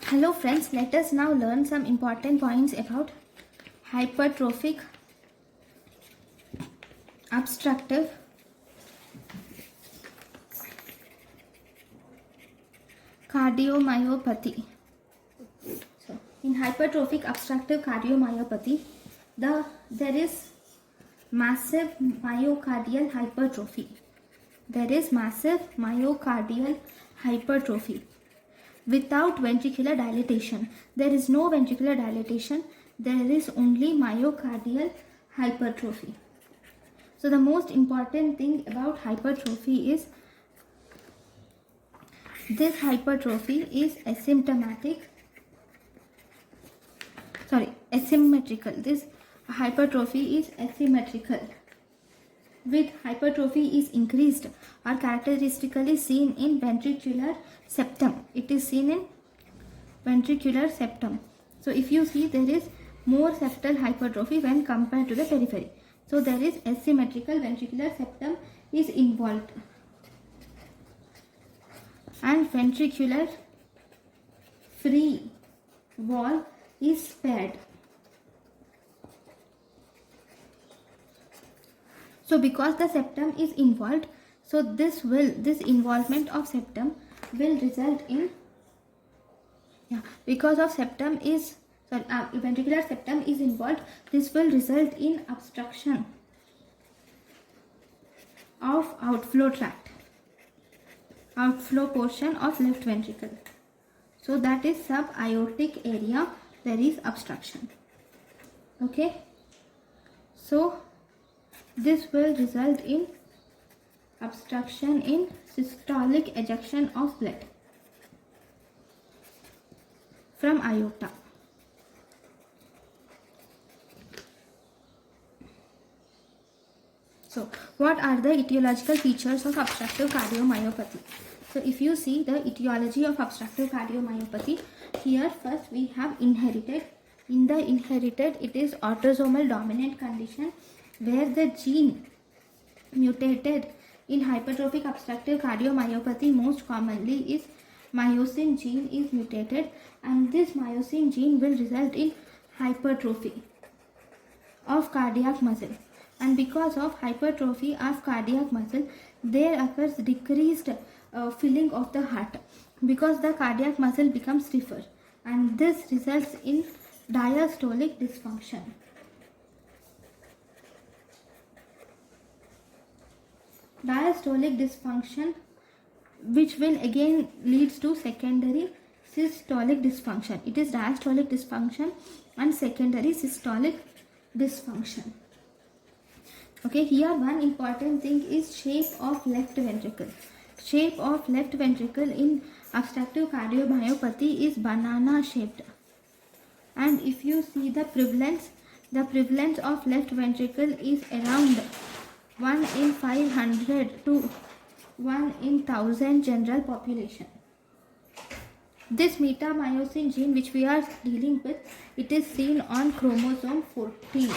Hello friends, let us now learn some important points about hypertrophic obstructive cardiomyopathy. So, in hypertrophic obstructive cardiomyopathy, there is massive myocardial hypertrophy. There is massive myocardial hypertrophy without ventricular dilatation. There is no ventricular dilatation. There is only myocardial hypertrophy. So the most important thing about hypertrophy is this hypertrophy is asymmetrical. This hypertrophy is asymmetrical. With hypertrophy is increased or characteristically seen in ventricular septum. It is seen in ventricular septum. So if you see, there is more septal hypertrophy when compared to the periphery. So there is asymmetrical ventricular septum is involved and ventricular free wall is spared. So because the septum is involved, so this involvement of septum will result in ventricular septum is involved. This will result in obstruction of outflow portion of left ventricle. So that is subaortic area, there is obstruction. Okay, so this will result in obstruction in systolic ejection of blood from aorta. So what are the etiological features of obstructive cardiomyopathy? So if you see the etiology of obstructive cardiomyopathy, here first we have inherited. In the inherited, it is autosomal dominant condition where the gene mutated in hypertrophic obstructive cardiomyopathy most commonly is myosin gene is mutated, and this myosin gene will result in hypertrophy of cardiac muscle. And because of hypertrophy of cardiac muscle, there occurs decreased filling of the heart because the cardiac muscle becomes stiffer, and this results in diastolic dysfunction. Diastolic dysfunction, which will again leads to secondary systolic dysfunction. It is diastolic dysfunction and secondary systolic dysfunction. Okay, here one important thing is shape of left ventricle. Shape of left ventricle in obstructive cardiomyopathy is banana shaped. And if you see the prevalence of left ventricle is around 1 in 500 to 1 in 1000 general population. This metamyosin gene which we are dealing with, it is seen on chromosome 14.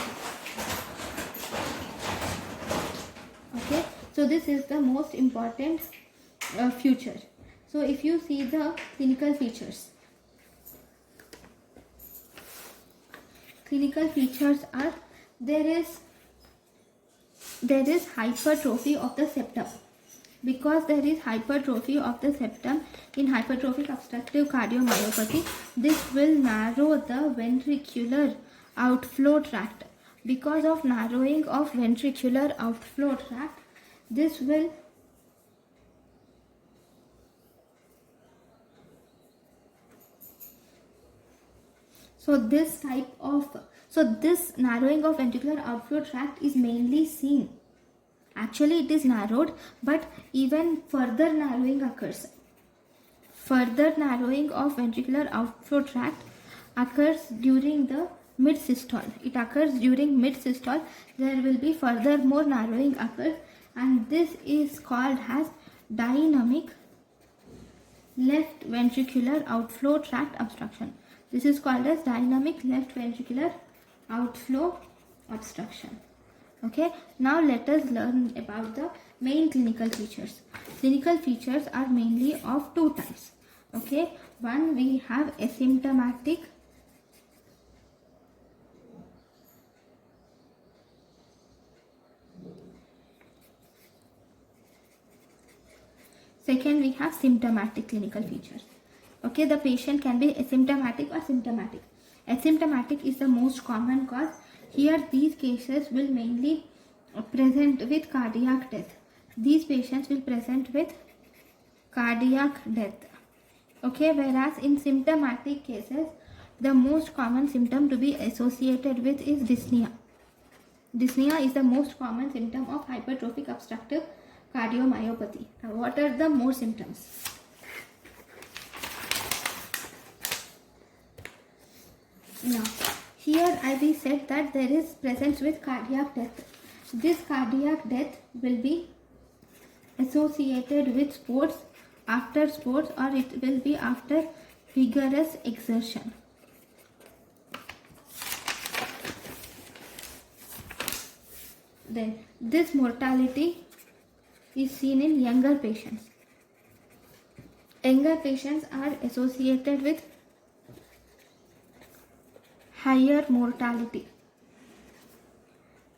Okay, so this is the most important feature. So if you see the clinical features are there is hypertrophy of the septum. Because there is hypertrophy of the septum in hypertrophic obstructive cardiomyopathy, this will narrow the ventricular outflow tract. Because of narrowing of ventricular outflow tract, this will this narrowing of ventricular outflow tract is mainly seen. Actually it is narrowed, but even further narrowing occurs. Further narrowing of ventricular outflow tract occurs during the mid-systole. It occurs during mid-systole. There will be further more narrowing occurs, and this is called as dynamic left ventricular outflow tract obstruction. This is called as dynamic left ventricular outflow obstruction. Okay, now let us learn about the main clinical features. Clinical features are mainly of two types. Okay, one we have asymptomatic, second we have symptomatic clinical features. Okay, the patient can be asymptomatic or symptomatic. Asymptomatic is the most common cause. Here these cases will mainly present with cardiac death. These patients will present with cardiac death. Okay, whereas in symptomatic cases, the most common symptom to be associated with is dyspnea. Dyspnea is the most common symptom of hypertrophic obstructive cardiomyopathy. Now, what are the more symptoms? Now, here I we said that there is presence with cardiac death. This cardiac death will be associated with sports, after sports, or it will be after vigorous exertion. Then this mortality is seen in younger patients. Younger patients are associated with higher mortality.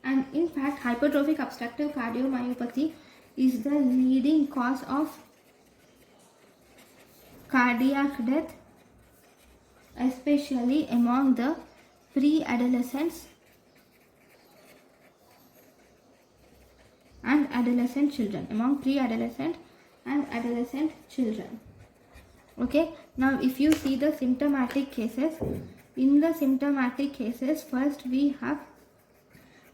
And in fact, hypertrophic obstructive cardiomyopathy is the leading cause of cardiac death, especially among the pre-adolescents and adolescent children, among pre-adolescent and adolescent children. Okay, now if you see the symptomatic cases, in the symptomatic cases, first we have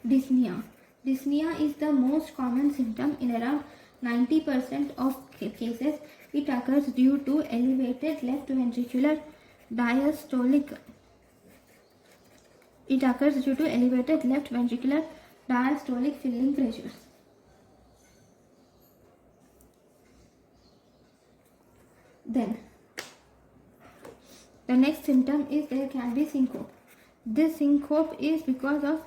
dyspnea. Dyspnea is the most common symptom in around 90% of cases. It occurs due to elevated left ventricular diastolic. It occurs due to elevated left ventricular diastolic filling pressures. Then the next symptom is there can be syncope. This syncope is because of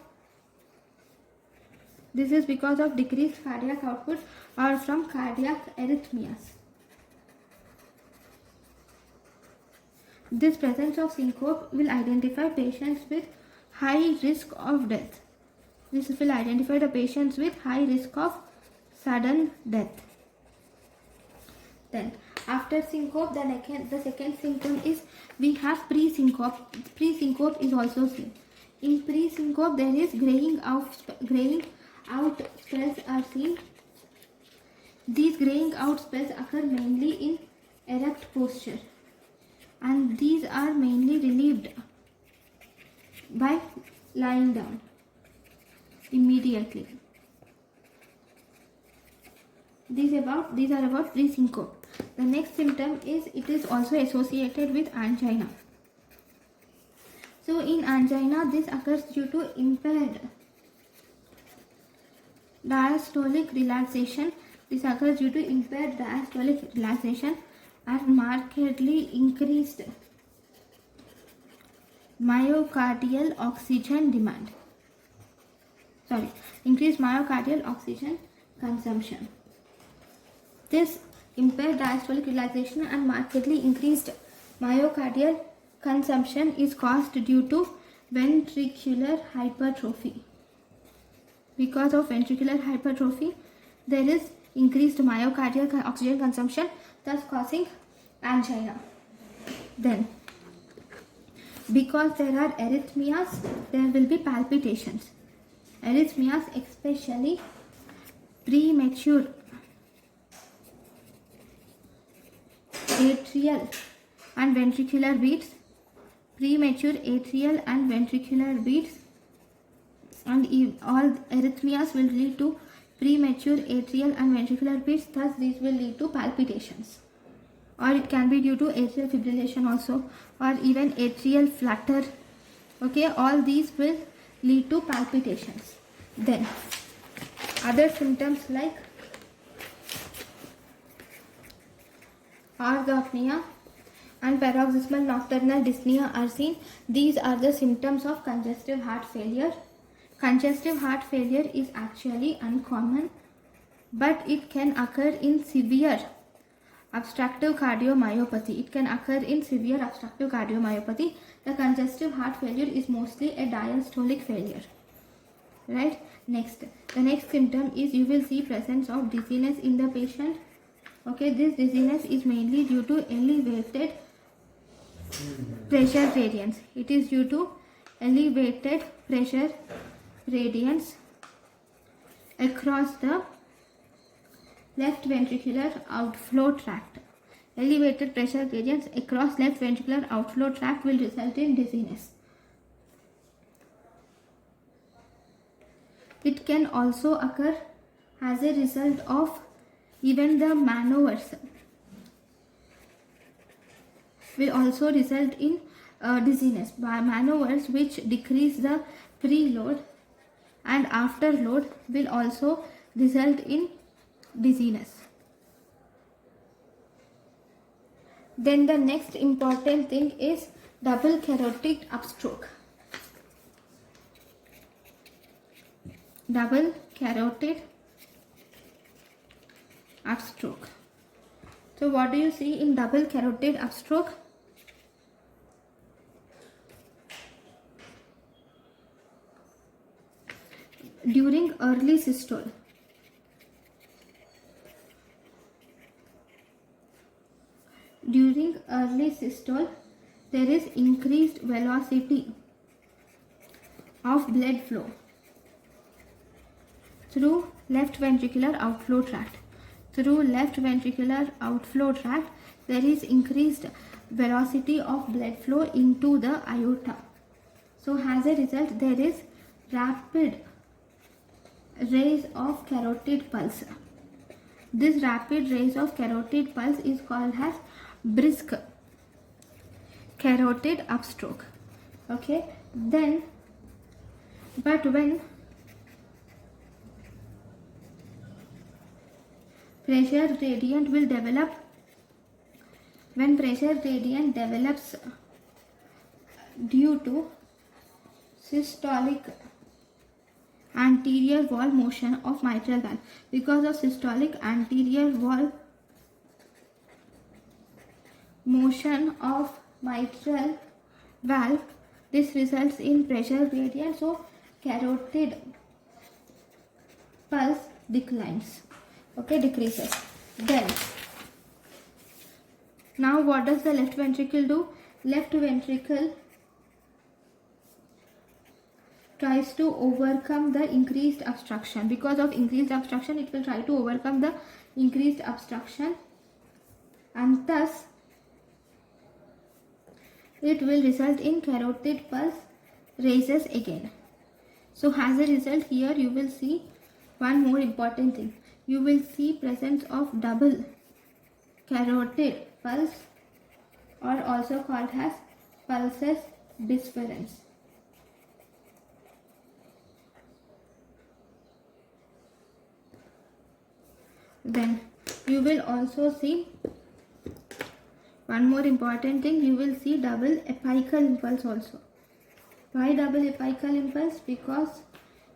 decreased cardiac output or from cardiac arrhythmias. This presence of syncope will identify patients with high risk of death. This will identify the patients with high risk of sudden death. Then after syncope, the second symptom is we have pre-syncope. Pre-syncope is also seen. In pre-syncope, there is graying out spells are seen. These graying out spells occur mainly in erect posture, and these are mainly relieved by lying down immediately. These are about pre-syncope. The next symptom is it is also associated with angina. So in angina, this occurs due to impaired diastolic relaxation. This occurs due to impaired diastolic relaxation and markedly increased myocardial oxygen demand. Increased myocardial oxygen consumption. This impaired diastolic relaxation and markedly increased myocardial consumption is caused due to ventricular hypertrophy. Because of ventricular hypertrophy, there is increased myocardial oxygen consumption, thus causing angina. Then, because there are arrhythmias, there will be palpitations. Arrhythmias, especially premature atrial and ventricular beats, premature atrial and ventricular beats, and all arrhythmias will lead to premature atrial and ventricular beats, thus these will lead to palpitations. Or it can be due to atrial fibrillation also, or even atrial flutter. Okay, all these will lead to palpitations. Then other symptoms like orthopnea and paroxysmal nocturnal dyspnea are seen. These are the symptoms of congestive heart failure. Congestive heart failure is actually uncommon, but it can occur in severe obstructive cardiomyopathy. It can occur in severe obstructive cardiomyopathy. The congestive heart failure is mostly a diastolic failure. Right? Next, the next symptom is you will see presence of dizziness in the patient. Okay, this dizziness is mainly due to elevated pressure gradients. It is due to elevated pressure gradients across the left ventricular outflow tract. Elevated pressure gradients across left ventricular outflow tract will result in dizziness. It can also occur as a result of even the maneuvers will also result in dizziness. By maneuvers which decrease the preload and afterload will also result in dizziness. Then the next important thing is double carotid upstroke. Double carotid upstroke. So what do you see in double carotid upstroke? During early systole, there is increased velocity of blood flow through left ventricular outflow tract. Through left ventricular outflow tract, there is increased velocity of blood flow into the aorta. So as a result, there is rapid rise of carotid pulse. This rapid rise of carotid pulse is called as brisk carotid upstroke. Okay, then but when pressure gradient will develop, when pressure gradient develops due to systolic anterior wall motion of mitral valve, because of systolic anterior wall motion of mitral valve, this results in pressure gradient, so carotid pulse declines. Okay, decreases. Then now what does the left ventricle do? Left ventricle tries to overcome the increased obstruction. Because of increased obstruction, it will try to overcome the increased obstruction, and thus it will result in carotid pulse raises again. So as a result, here you will see one more important thing. You will see presence of double carotid pulse, or also called as pulsus disferens. Then you will also see one more important thing. You will see double apical impulse also. Why double apical impulse? Because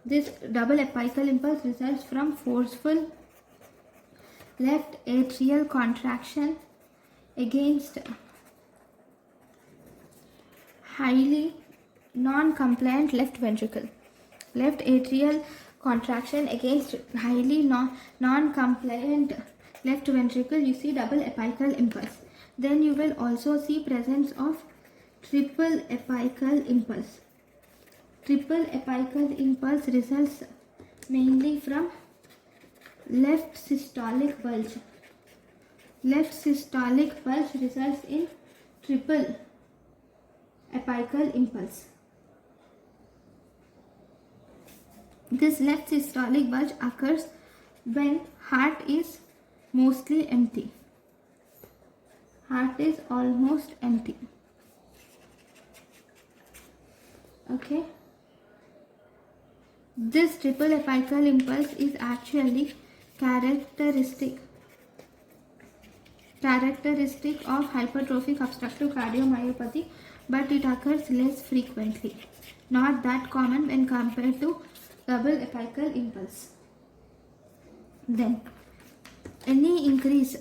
this double apical impulse results from forceful left atrial contraction against highly non-compliant left ventricle. Left atrial contraction against highly non-compliant left ventricle, you see double apical impulse. Then you will also see presence of triple apical impulse. Triple apical impulse results mainly from left systolic bulge. Left systolic bulge results in triple apical impulse. This left systolic bulge occurs when heart is mostly empty. Heart is almost empty. Okay. This triple apical impulse is actually characteristic of hypertrophic obstructive cardiomyopathy, but it occurs less frequently. Not that common when compared to double apical impulse. Then any increase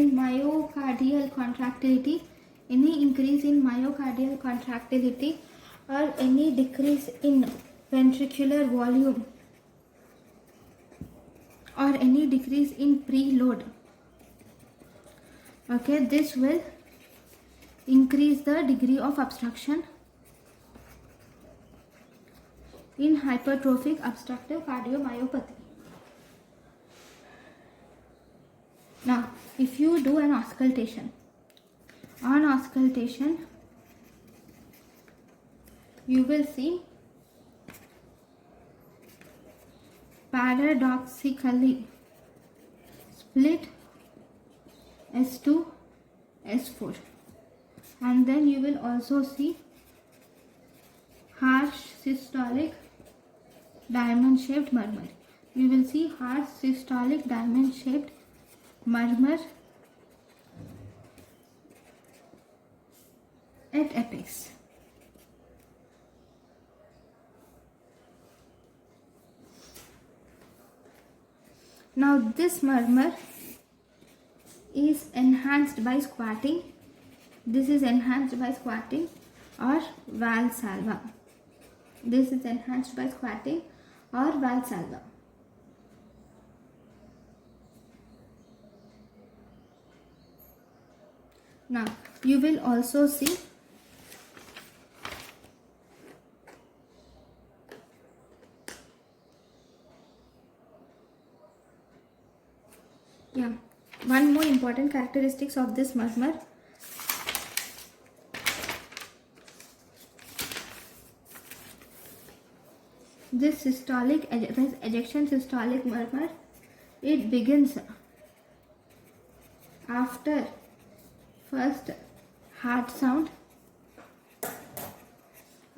in myocardial contractility, any increase in myocardial contractility, or any decrease in ventricular volume, or any decrease in preload. Okay, this will increase the degree of obstruction in hypertrophic obstructive cardiomyopathy. Now, if you do an auscultation, on auscultation, you will see paradoxically split S2, S4, and then you will also see harsh systolic diamond shaped murmur. You will see harsh systolic diamond shaped murmur at apex. Now this murmur is enhanced by squatting. This is enhanced by squatting or Valsalva. This is enhanced by squatting or Valsalva. Now you will also see one more important characteristics of this murmur. This systolic ejection systolic murmur, it begins after first heart sound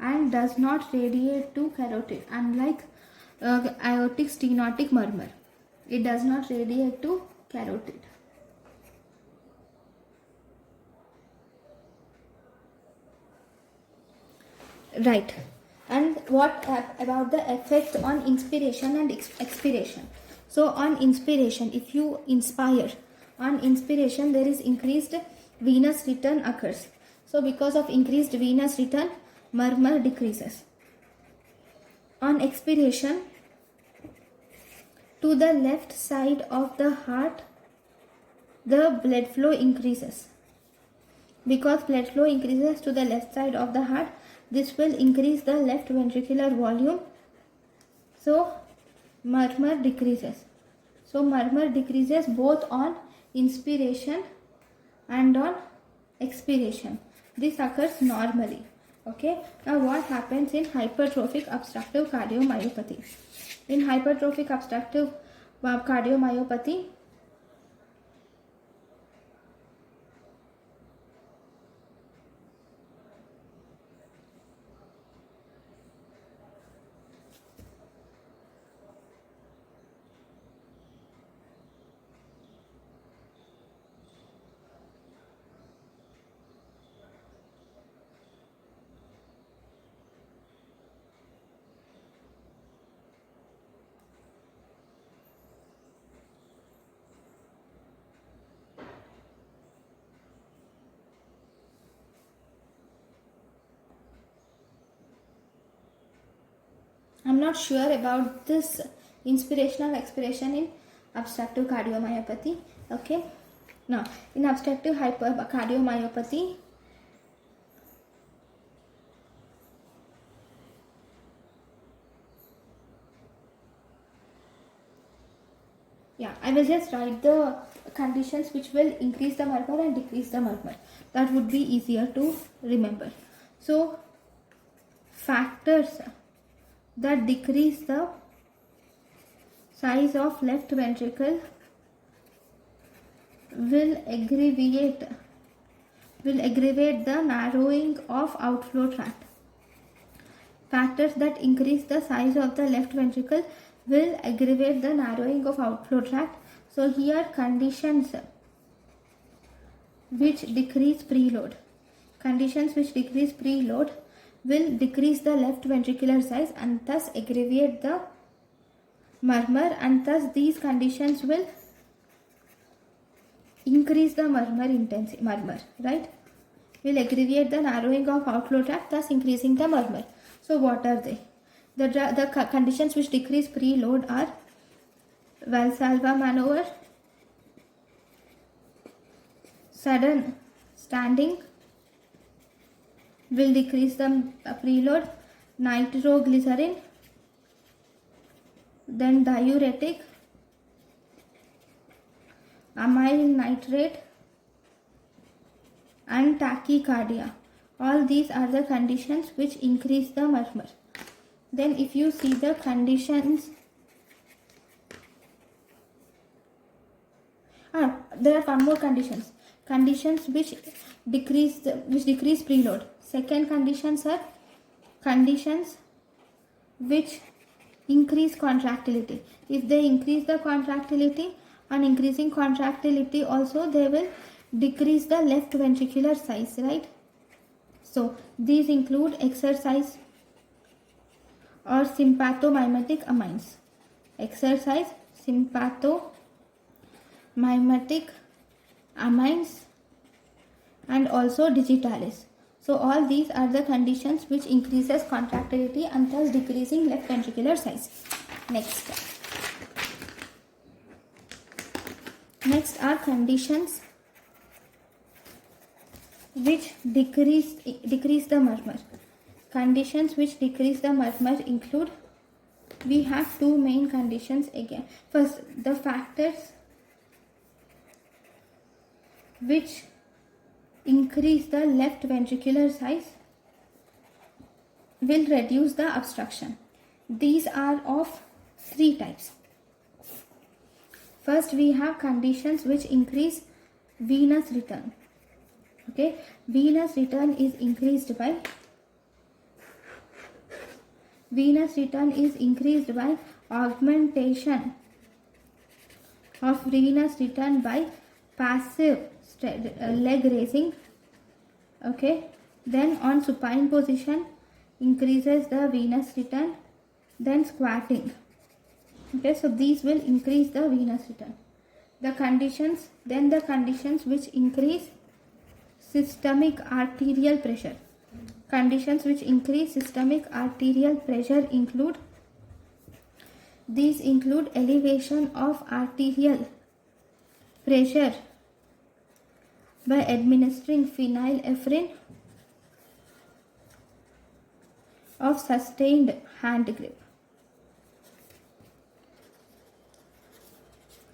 and does not radiate to carotid, unlike aortic stenotic murmur. It does not radiate to carotid. Right. And what about the effect on inspiration and expiration? So on inspiration, if you inspire, on inspiration there is increased venous return occurs. So because of increased venous return, murmur decreases. On expiration, to the left side of the heart, the blood flow increases. Because blood flow increases to the left side of the heart, this will increase the left ventricular volume. So murmur decreases. So murmur decreases both on inspiration and on expiration. This occurs normally. Okay. Now what happens in hypertrophic obstructive cardiomyopathy? In hypertrophic obstructive cardiomyopathy, I'm not sure about this inspirational expiration in obstructive cardiomyopathy. Okay. Now, in obstructive cardiomyopathy, I will just write the conditions which will increase the murmur and decrease the murmur. That would be easier to remember. So, factors that decrease the size of left ventricle will aggravate the narrowing of outflow tract. Factors that increase the size of the left ventricle will aggravate the narrowing of outflow tract. So here conditions which decrease preload. Conditions which decrease preload will decrease the left ventricular size and thus aggravate the murmur, and thus these conditions will increase the murmur intensity, right? Will aggravate the narrowing of outflow tract, thus increasing the murmur. So what are they? The conditions which decrease preload are Valsalva maneuver, sudden standing will decrease the preload, nitroglycerin, then diuretic, amyl nitrate, and tachycardia. All these are the conditions which increase the murmur. Then if you see the conditions, there are one more conditions which decrease preload. Second conditions are conditions which increase contractility. If they increase the contractility, on increasing contractility also they will decrease the left ventricular size, right? So these include exercise or sympathomimetic amines. Exercise, sympathomimetic amines, and also digitalis. So all these are the conditions which increases contractility and thus decreasing left ventricular size. Next are conditions which decrease the murmur. Conditions which decrease the murmur include, we have two main conditions again. First, the factors which increase the left ventricular size will reduce the obstruction. These are of three types. First, we have conditions which increase venous return. Okay, venous return is increased by augmentation of venous return by passive leg raising. Okay, then on supine position increases the venous return, then squatting. Okay, so these will increase the venous return. The conditions which increase systemic arterial pressure. Conditions which increase systemic arterial pressure include elevation of arterial pressure by administering phenylephrine of sustained hand grip.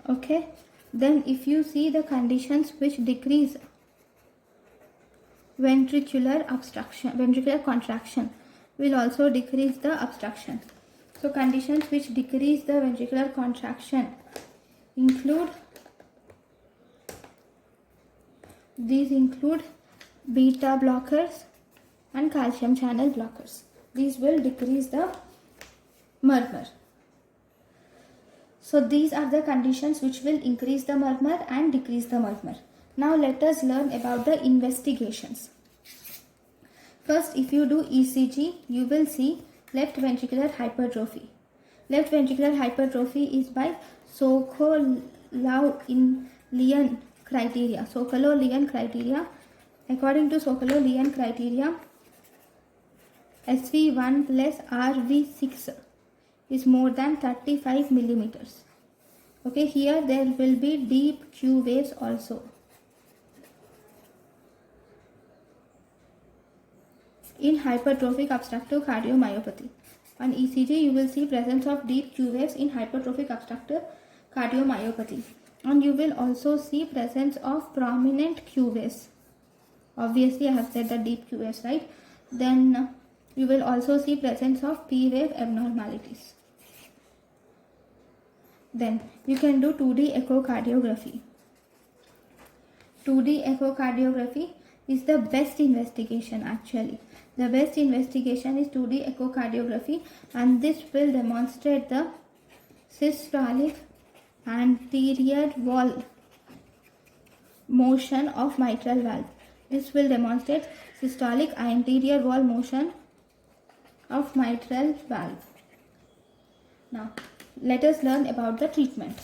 Okay, then if you see the conditions which decrease ventricular contraction will also decrease the obstruction. So conditions which decrease the ventricular contraction include beta blockers and calcium channel blockers. These will decrease the murmur. So these are the conditions which will increase the murmur and decrease the murmur. Now let us learn about the investigations. First, if you do ECG, you will see left ventricular hypertrophy. Left ventricular hypertrophy is by Sokolov-Lyon criteria. Sokolov-Lyon criteria. According to Sokolov-Lyon criteria, SV1 plus RV6 is more than 35 millimeters. Okay, here there will be deep Q waves also. In hypertrophic obstructive cardiomyopathy, on ECG you will see presence of deep Q waves in hypertrophic obstructive cardiomyopathy, and you will also see presence of prominent Q waves. Obviously I have said the deep Q waves, right? Then you will also see presence of P wave abnormalities. Then you can do 2D echocardiography. 2D echocardiography is the best investigation actually. The best investigation is 2D echocardiography, and this will demonstrate the systolic anterior wall motion of mitral valve. This will demonstrate systolic anterior wall motion of mitral valve. Now let us learn about the treatment.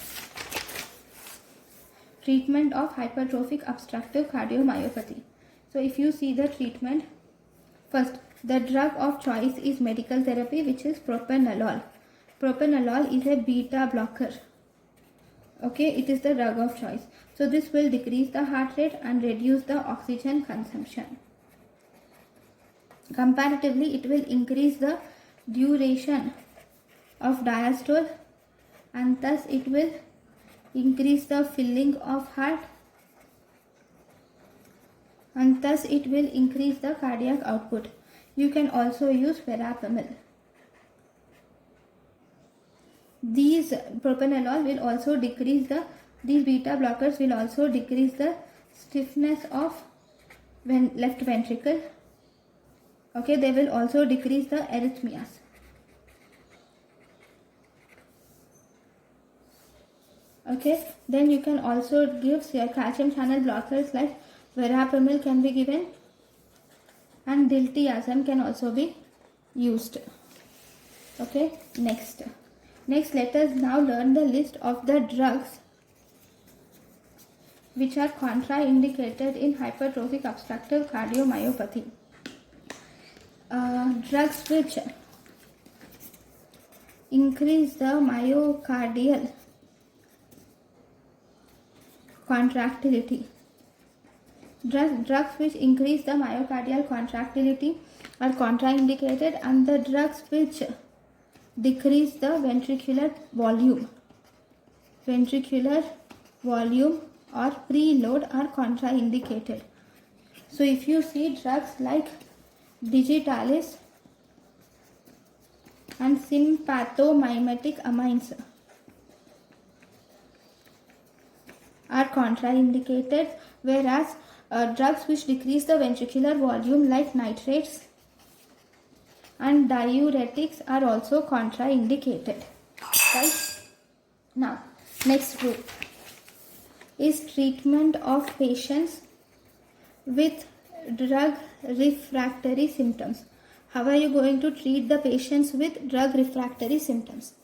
treatment of hypertrophic obstructive cardiomyopathy. So if you see the treatment, first, the drug of choice is medical therapy, which is propranolol. Propranolol is a beta blocker. Okay, it is the drug of choice. So this will decrease the heart rate and reduce the oxygen consumption. Comparatively, it will increase the duration of diastole, and thus it will increase the filling of heart, and thus it will increase the cardiac output. You can also use verapamil. These propranolol will also decrease these beta blockers will also decrease the stiffness of left ventricle. Okay, they will also decrease the arrhythmias. Okay, then you can also give calcium channel blockers like verapamil can be given, and diltiazem can also be used. Okay, next let us now learn the list of the drugs which are contraindicated in hypertrophic obstructive cardiomyopathy. Drugs which increase the myocardial contractility. Drugs which increase the myocardial contractility are contraindicated, and the drugs which decrease the ventricular volume or preload are contraindicated. So if you see drugs like digitalis and sympathomimetic amines are contraindicated, whereas drugs which decrease the ventricular volume like nitrates and diuretics are also contraindicated. Right? Now, next group is treatment of patients with drug refractory symptoms. How are you going to treat the patients with drug refractory symptoms?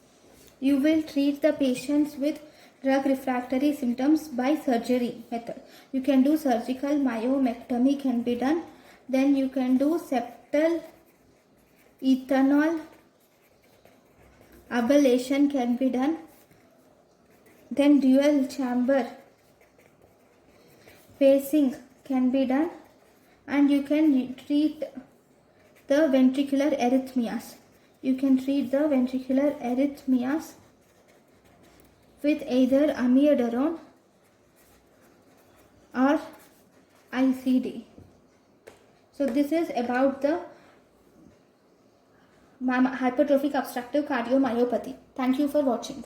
You will treat the patients with drug refractory symptoms by surgery method. You can do surgical myomectomy can be done. Then you can do septal ethanol ablation can be done. Then dual chamber pacing can be done, and you can treat the ventricular arrhythmias. You can treat the ventricular arrhythmias with either amiodarone or ICD. So this is about the hypertrophic obstructive cardiomyopathy. Thank you for watching.